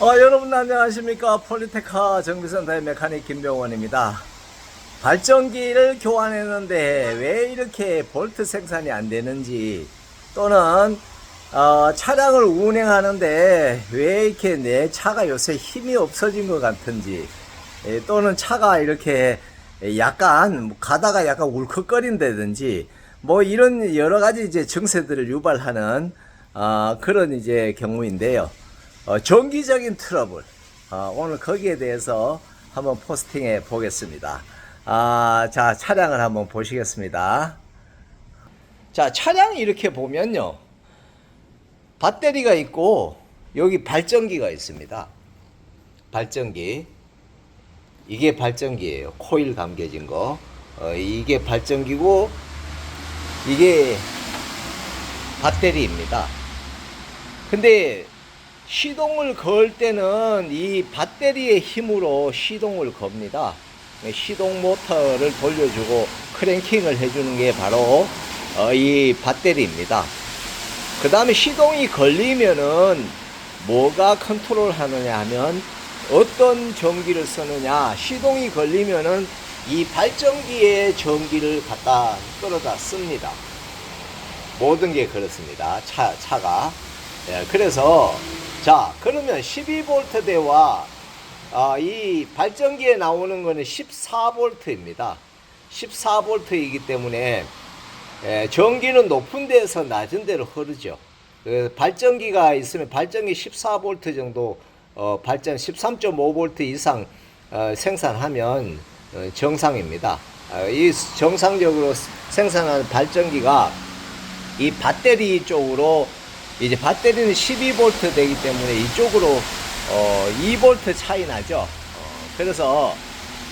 여러분 안녕하십니까. 폴리테카 정비센터의 메카닉 김병원입니다. 발전기를 교환했는데 왜 이렇게 볼트 생산이 안 되는지, 또는 차량을 운행하는데 왜 이렇게 내 차가 요새 힘이 없어진 것 같은지, 또는 차가 이렇게 약간 가다가 약간 울컥거린다든지, 뭐 이런 여러 가지 이제 증세들을 유발하는 그런 이제 경우인데요. 정기적인 트러블, 오늘 거기에 대해서 한번 포스팅해 보겠습니다. 자, 차량을 한번 보시겠습니다. 자, 차량이 이렇게 보면요, 배터리가 있고 여기 발전기가 있습니다. 발전기, 이게 발전기예요. 코일 감겨진 거. 이게 발전기고 이게 배터리입니다. 근데 시동을 걸 때는 이 배터리의 힘으로 시동을 겁니다. 시동 모터를 돌려주고 크랭킹을 해주는 게 바로 이 배터리입니다. 그 다음에 시동이 걸리면은 뭐가 컨트롤 하느냐 하면, 어떤 전기를 쓰느냐, 시동이 걸리면은 이 발전기에 전기를 갖다 끌어다 씁니다. 모든 게 그렇습니다. 차가. 그래서 자, 그러면 12V대와 이 발전기에 나오는 거는 14V입니다. 14V이기 때문에 전기는 높은 데서 낮은 데로 흐르죠. 발전기가 있으면 발전기 14V 정도, 발전 13.5V 이상 생산하면 정상입니다. 이 정상적으로 생산하는 발전기가 이 배터리 쪽으로, 이제 배터리는 12V 되기 때문에 이쪽으로 2V 차이 나죠. 그래서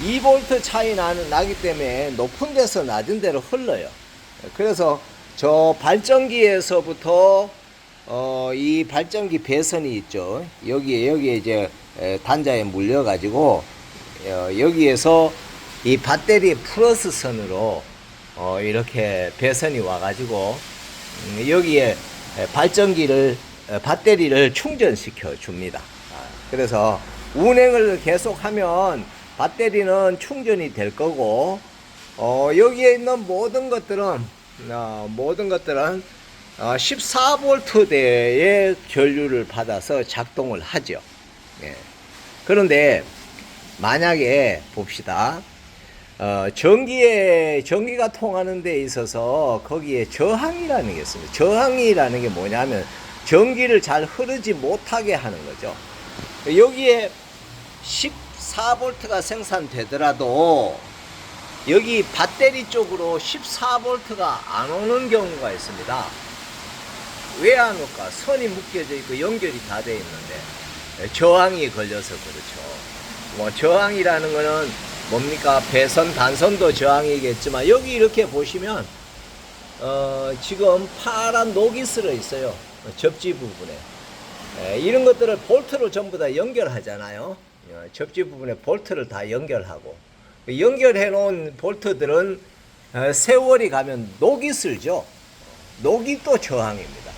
2V 차이 나기 때문에 높은 데서 낮은 데로 흘러요. 그래서 저 발전기에서부터 이 발전기 배선이 있죠. 여기에 이제 단자에 물려 가지고 여기에서 이 배터리 플러스 선으로 이렇게 배선이 와 가지고 여기에 배터리를 충전시켜 줍니다. 그래서 운행을 계속하면 배터리는 충전이 될 거고, 여기에 있는 모든 것들은 14V대의 전류를 받아서 작동을 하죠. 그런데 만약에 봅시다. 전기가 통하는 데 있어서 거기에 저항이라는 게 있습니다. 저항이라는 게 뭐냐면 전기를 잘 흐르지 못하게 하는 거죠. 여기에 14V가 생산되더라도 여기 배터리 쪽으로 14V가 안 오는 경우가 있습니다. 왜 안 올까? 선이 묶여져 있고 연결이 다 되어 있는데 저항이 걸려서 그렇죠. 뭐 저항이라는 거는 뭡니까? 배선, 단선도 저항이겠지만, 여기 이렇게 보시면 지금 파란 녹이 쓸어 있어요. 접지 부분에. 이런 것들을 볼트로 전부 다 연결하잖아요. 접지 부분에 볼트를 다 연결하고, 연결해 놓은 볼트들은 세월이 가면 녹이 쓸죠. 녹이 또 저항입니다.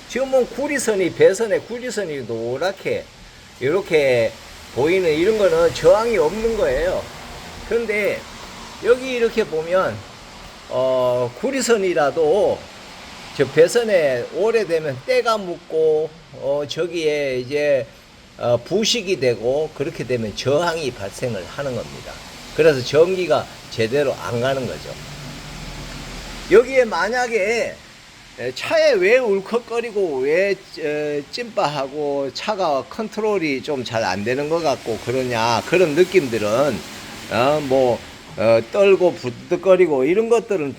지금 뭐 배선에 구리선이 노랗게 이렇게 보이는 이런 거는 저항이 없는 거예요. 그런데 여기 이렇게 보면 구리선이라도 저 배선에 오래되면 때가 묻고 저기에 이제 부식이 되고, 그렇게 되면 저항이 발생을 하는 겁니다. 그래서 전기가 제대로 안 가는 거죠. 여기에 만약에 차에 왜 울컥거리고 왜 찐빠하고 차가 컨트롤이 좀 잘 안 되는 것 같고 그러냐, 그런 느낌들은 떨고 부득거리고 이런 것들은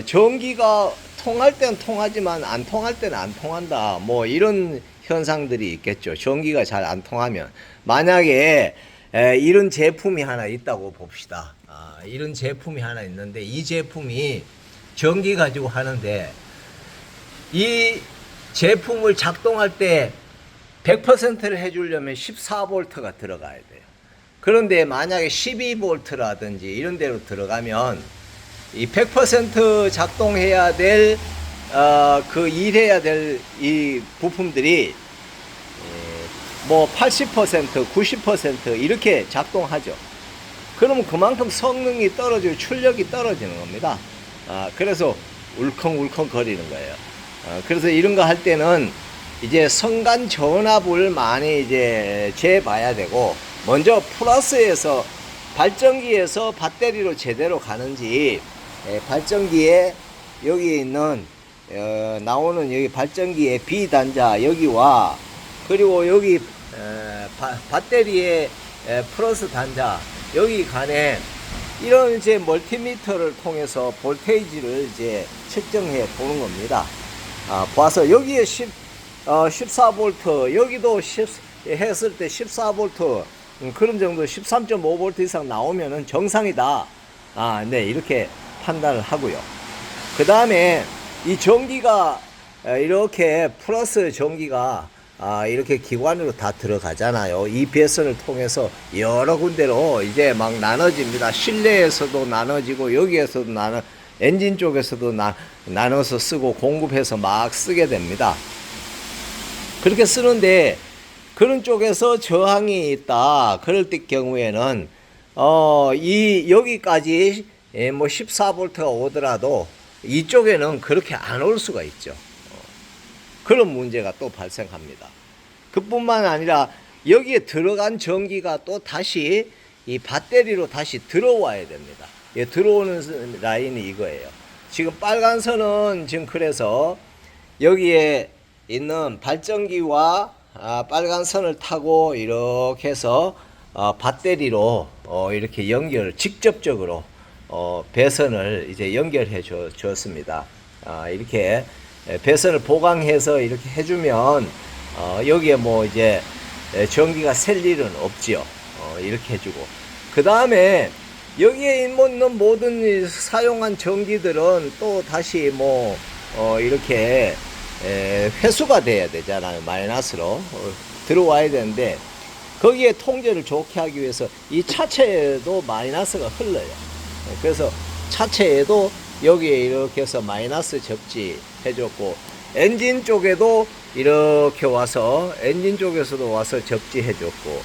전기가 통할 땐 통하지만 안 통할 때는 안 통한다, 뭐 이런 현상들이 있겠죠. 전기가 잘 안 통하면. 만약에 이런 제품이 하나 있다고 봅시다. 이런 제품이 하나 있는데, 이 제품이 전기 가지고 하는데, 이 제품을 작동할 때 100%를 해주려면 14V가 들어가야 돼요. 그런데 만약에 12V라든지 이런 데로 들어가면 이 100% 작동해야 될 일해야 될 이 부품들이 뭐 80%, 90% 이렇게 작동하죠. 그러면 그만큼 성능이 떨어지고 출력이 떨어지는 겁니다. 그래서 울컹울컹 거리는 거예요. 그래서 이런 거 할 때는 이제 성간 전압을 많이 이제 재봐야 되고, 먼저 플러스에서 발전기에서 배터리로 제대로 가는지, 발전기에 여기 있는 나오는 여기 발전기의 B단자 여기와, 그리고 여기 배터리의 플러스 단자 여기 간에 이런 이제 멀티미터를 통해서 볼테이지를 이제 측정해 보는 겁니다. 봐서 여기에 14V, 여기도 했을 때 14V, 그런 정도 13.5V 이상 나오면은 정상이다. 네, 이렇게 판단을 하고요. 그 다음에 이 전기가 이렇게 플러스 전기가 이렇게 기관으로 다 들어가잖아요. 이 배선을 통해서 여러 군데로 이제 막 나눠집니다. 실내에서도 나눠지고, 여기에서도 엔진 쪽에서도 나눠서 쓰고, 공급해서 막 쓰게 됩니다. 그렇게 쓰는데, 그런 쪽에서 저항이 있다. 그럴 때 경우에는, 여기까지 뭐 14V가 오더라도 이쪽에는 그렇게 안 올 수가 있죠. 그런 문제가 또 발생합니다. 그뿐만 아니라 여기에 들어간 전기가 또 다시 이 배터리로 다시 들어와야 됩니다. 들어오는 라인이 이거예요. 지금 빨간 선은 지금 그래서 여기에 있는 발전기와 빨간 선을 타고 이렇게 해서 배터리로 이렇게 직접적으로 배선을 이제 연결해 줬습니다. 이렇게 배선을 보강해서 이렇게 해주면 여기에 뭐 이제 전기가 셀 일은 없지요. 이렇게 해주고, 그 다음에 여기에 있는 모든 사용한 전기들은 또 다시 뭐 이렇게 회수가 돼야 되잖아요. 마이너스로 들어와야 되는데, 거기에 통제를 좋게 하기 위해서 이 차체에도 마이너스가 흘러요. 그래서 차체에도 여기에 이렇게 해서 마이너스 적지 해줬고, 엔진 쪽에도 이렇게 와서 엔진 쪽에서도 와서 적지 해줬고,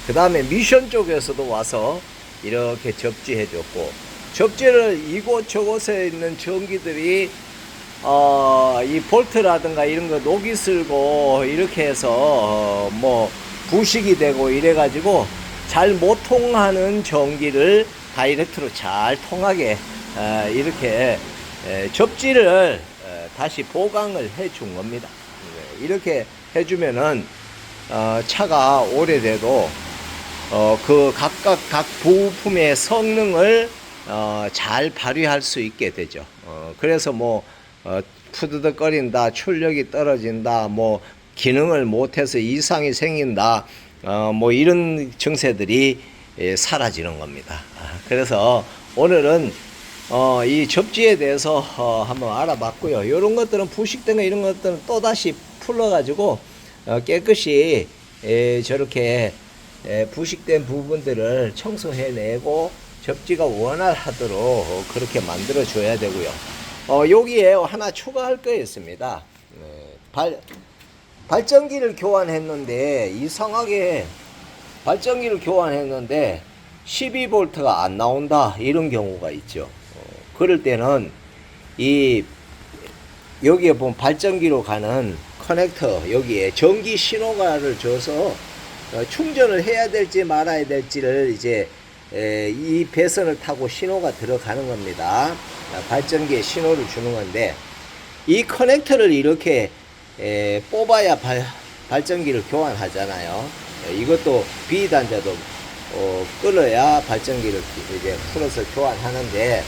그 다음에 미션 쪽에서도 와서 이렇게 적지 해줬고, 적지를 이곳저곳에 있는 전기들이 이 볼트라든가 이런 거 녹이 슬고 이렇게 해서 뭐 부식이 되고 이래가지고 잘 못 통하는 전기를 다이렉트로 잘 통하게 이렇게 접지를 다시 보강을 해 준 겁니다. 이렇게 해주면은 차가 오래돼도 그 각각 각 부품의 성능을 잘 발휘할 수 있게 되죠. 그래서 뭐 푸드덕거린다, 출력이 떨어진다, 뭐 기능을 못해서 이상이 생긴다, 뭐 이런 증세들이 사라지는 겁니다. 그래서 오늘은 이 접지에 대해서 한번 알아봤고요. 이런 것들은 부식된 거 이런 것들은 또 다시 풀어가지고 깨끗이 저렇게 부식된 부분들을 청소해내고 접지가 원활하도록 그렇게 만들어 줘야 되고요. 여기에 하나 추가할 거 있습니다. 발전기를 교환했는데 이상하게 발전기를 교환했는데 12V가 안 나온다, 이런 경우가 있죠. 그럴 때는 여기에 보면 발전기로 가는 커넥터 여기에 전기 신호가를 줘서 충전을 해야 될지 말아야 될지를 이제 이 배선을 타고 신호가 들어가는 겁니다. 발전기에 신호를 주는 건데, 이 커넥터를 이렇게 뽑아야 발전기를 교환하잖아요. 이것도 B단자도 끌어야 발전기를 이제 풀어서 교환하는데,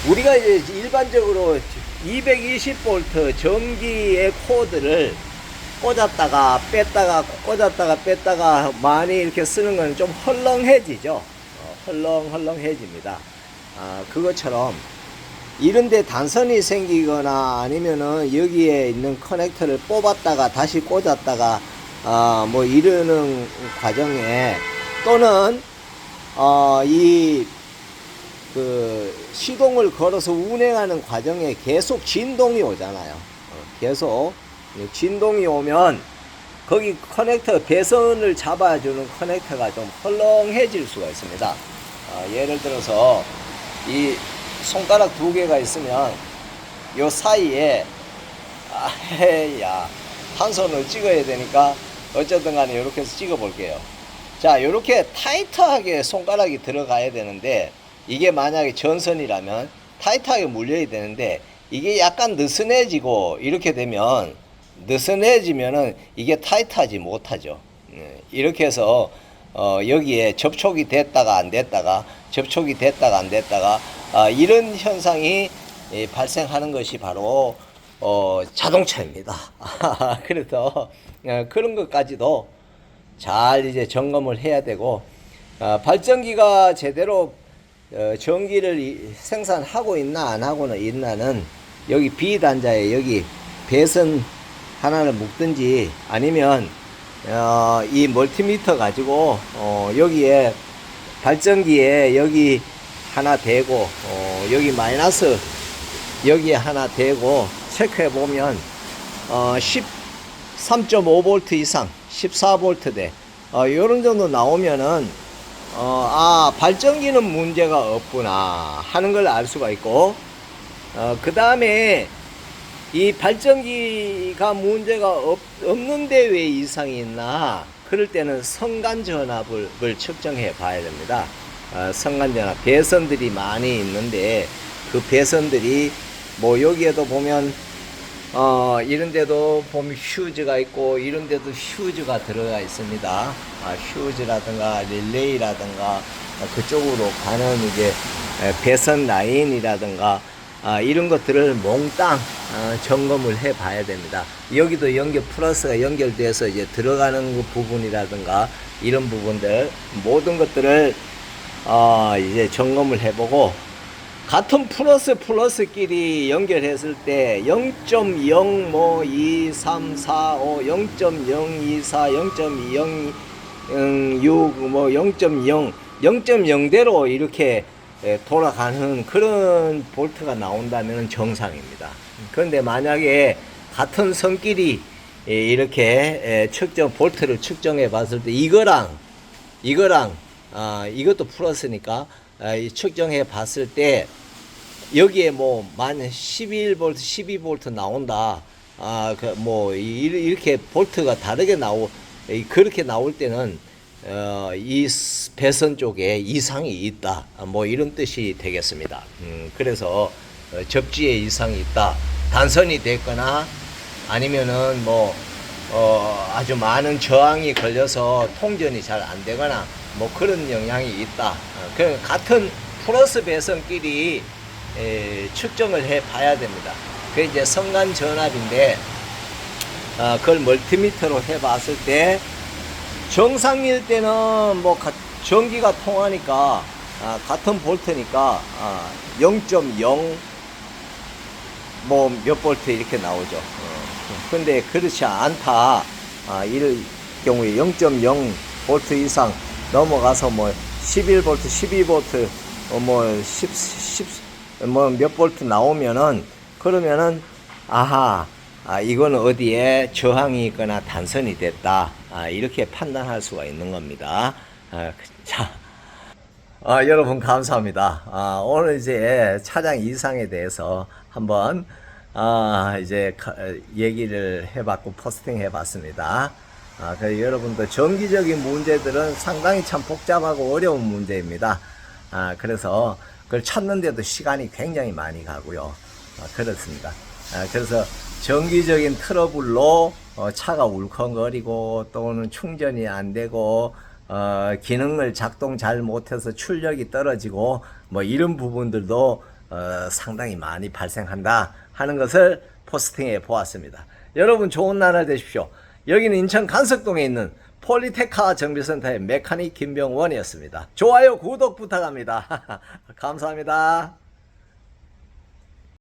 우리가 이제 일반적으로 220V 전기의 코드를 꽂았다가 뺐다가 꽂았다가 뺐다가 많이 이렇게 쓰는 건 좀 헐렁해지죠. 헐렁해집니다. 그것처럼 이런데 단선이 생기거나 아니면은 여기에 있는 커넥터를 뽑았다가 다시 꽂았다가 뭐 이러는 과정에, 또는 시동을 걸어서 운행하는 과정에 계속 진동이 오잖아요. 계속 진동이 오면 거기 커넥터, 배선을 잡아주는 커넥터가 좀 헐렁해질 수가 있습니다. 예를 들어서 이 손가락 두 개가 있으면 요 사이에 한 손을 찍어야 되니까 어쨌든 간에 이렇게 해서 찍어 볼게요. 자, 이렇게 타이트하게 손가락이 들어가야 되는데, 이게 만약에 전선이라면 타이트하게 물려야 되는데, 이게 약간 느슨해지고 이렇게 되면, 느슨해지면은 이게 타이트하지 못하죠. 이렇게 해서 여기에 접촉이 됐다가 안 됐다가, 접촉이 됐다가 안 됐다가, 이런 현상이 발생하는 것이 바로 자동차입니다. 그래서 그런 것까지도 잘 이제 점검을 해야 되고, 발전기가 제대로 전기를 생산하고 있나 안 하고는 있나는 여기 비단자에 여기 배선 하나를 묶든지, 아니면 이 멀티미터 가지고 여기에 발전기에 여기 하나 대고 여기 마이너스 여기에 하나 대고 체크해 보면 13.5V 이상 14V대 요런 정도 나오면은 발전기는 문제가 없구나 하는 걸 알 수가 있고, 그 다음에 이 발전기가 문제가 없는데 왜 이상이 있나, 그럴 때는 성간 전압을 측정해 봐야 됩니다. 성간 전압, 배선들이 많이 있는데 그 배선들이 뭐 여기에도 보면 이런 데도 보면 휴즈가 있고 이런 데도 휴즈가 들어가 있습니다. 휴즈라든가 릴레이라든가 그쪽으로 가는 이제 배선 라인이라든가 이런 것들을 몽땅 점검을 해 봐야 됩니다. 여기도 연결 플러스가 연결돼서 이제 들어가는 그 부분이라든가 이런 부분들 모든 것들을 이제 점검을 해보고, 같은 플러스끼리 연결했을 때 0.0 뭐 2, 3, 4, 5, 0.024, 0.006 뭐 0.0, 0.0대로 이렇게 돌아가는 그런 볼트가 나온다면 정상입니다. 그런데 만약에 같은 선끼리 이렇게 볼트를 측정해 봤을 때 이거랑 이것도 플러스니까 측정해 봤을 때 여기에 뭐 만 11V, 12V 나온다. 뭐 이렇게 볼트가 다르게 그렇게 나올 때는 이 배선 쪽에 이상이 있다. 뭐 이런 뜻이 되겠습니다. 그래서 접지에 이상이 있다. 단선이 됐거나 아니면은 뭐 아주 많은 저항이 걸려서 통전이 잘 안 되거나 뭐 그런 영향이 있다. 같은 플러스 배선끼리 측정을 해 봐야 됩니다. 그게 이제 성간 전압인데, 그걸 멀티미터로 해 봤을 때 정상일 때는 뭐 전기가 통하니까 같은 볼트니까 0.0 뭐 몇 볼트 이렇게 나오죠. 근데 그렇지 않다. 이럴 경우에 0.0 볼트 이상 넘어가서 뭐 11V, 12V, 뭐 몇 볼트 나오면은, 그러면은 이거는 어디에 저항이 있거나 단선이 됐다. 이렇게 판단할 수가 있는 겁니다. 자, 여러분 감사합니다. 오늘 이제 차량 이상에 대해서 한번 이제 얘기를 해봤고 포스팅 해봤습니다. 여러분도 정기적인 문제들은 상당히 참 복잡하고 어려운 문제입니다. 그래서 그걸 찾는데도 시간이 굉장히 많이 가고요. 그렇습니다. 그래서 정기적인 트러블로 차가 울컹거리고 또는 충전이 안 되고 기능을 작동 잘 못해서 출력이 떨어지고 뭐 이런 부분들도 상당히 많이 발생한다 하는 것을 포스팅해 보았습니다. 여러분 좋은 나날 되십시오. 여기는 인천 간석동에 있는 폴리테카 정비센터의 메카닉 김병원이었습니다. 좋아요, 구독 부탁합니다. 감사합니다.